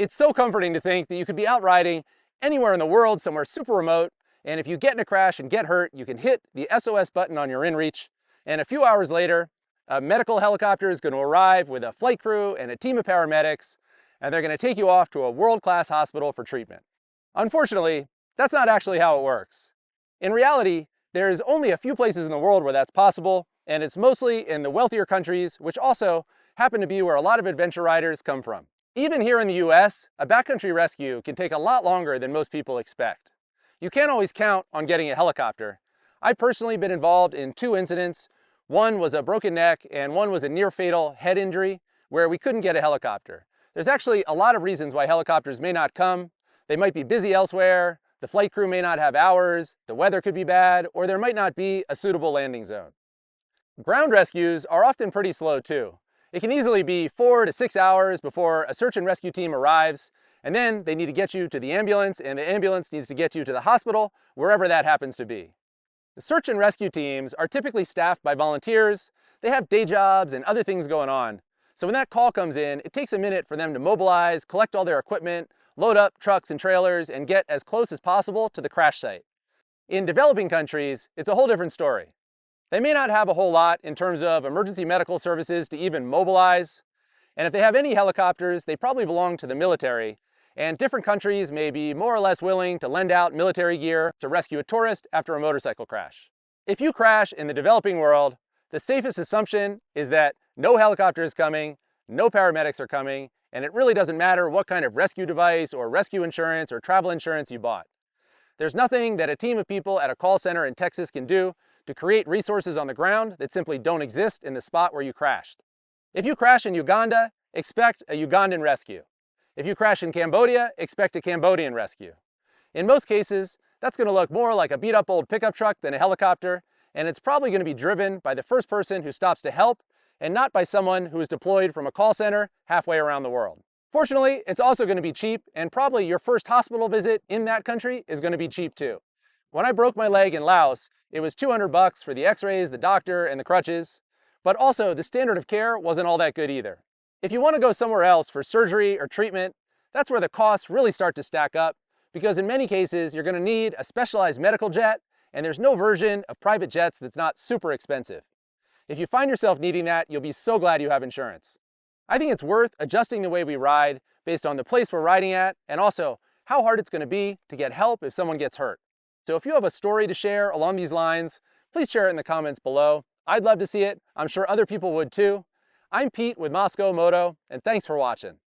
It's so comforting to think that you could be out riding anywhere in the world, somewhere super remote, and if you get in a crash and get hurt, you can hit the SOS button on your inReach, and a few hours later, a medical helicopter is going to arrive with a flight crew and a team of paramedics, and they're going to take you off to a world-class hospital for treatment. Unfortunately, that's not actually how it works. In reality, there's only a few places in the world where that's possible, and it's mostly in the wealthier countries, which also happen to be where a lot of adventure riders come from. Even here in the US, a backcountry rescue can take a lot longer than most people expect. You can't always count on getting a helicopter. I've personally been involved in 2 incidents. One was a broken neck and one was a near-fatal head injury where we couldn't get a helicopter. There's actually a lot of reasons why helicopters may not come. They might be busy elsewhere, the flight crew may not have hours, the weather could be bad, or there might not be a suitable landing zone. Ground rescues are often pretty slow too. It can easily be 4 to 6 hours before a search and rescue team arrives, and then they need to get you to the ambulance, and the ambulance needs to get you to the hospital, wherever that happens to be. The search and rescue teams are typically staffed by volunteers. They have day jobs and other things going on. So when that call comes in, it takes a minute for them to mobilize, collect all their equipment, load up trucks and trailers, and get as close as possible to the crash site. In developing countries, it's a whole different story. They may not have a whole lot in terms of emergency medical services to even mobilize, and if they have any helicopters, they probably belong to the military, and different countries may be more or less willing to lend out military gear to rescue a tourist after a motorcycle crash. If you crash in the developing world, the safest assumption is that no helicopter is coming, no paramedics are coming, and it really doesn't matter what kind of rescue device or rescue insurance or travel insurance you bought. There's nothing that a team of people at a call center in Texas can do to create resources on the ground that simply don't exist in the spot where you crashed. If you crash in Uganda, expect a Ugandan rescue. If you crash in Cambodia, expect a Cambodian rescue. In most cases, that's going to look more like a beat-up old pickup truck than a helicopter, and it's probably going to be driven by the first person who stops to help, and not by someone who is deployed from a call center halfway around the world. Fortunately, it's also going to be cheap, and probably your first hospital visit in that country is going to be cheap too. When I broke my leg in Laos, it was $200 for the x-rays, the doctor, and the crutches, but also the standard of care wasn't all that good either. If you want to go somewhere else for surgery or treatment, that's where the costs really start to stack up, because in many cases you're going to need a specialized medical jet, and there's no version of private jets that's not super expensive. If you find yourself needing that, you'll be so glad you have insurance. I think it's worth adjusting the way we ride based on the place we're riding at, and also how hard it's going to be to get help if someone gets hurt. So if you have a story to share along these lines, please share it in the comments below. I'd love to see it. I'm sure other people would too. I'm Pete with Mosko Moto, and thanks for watching.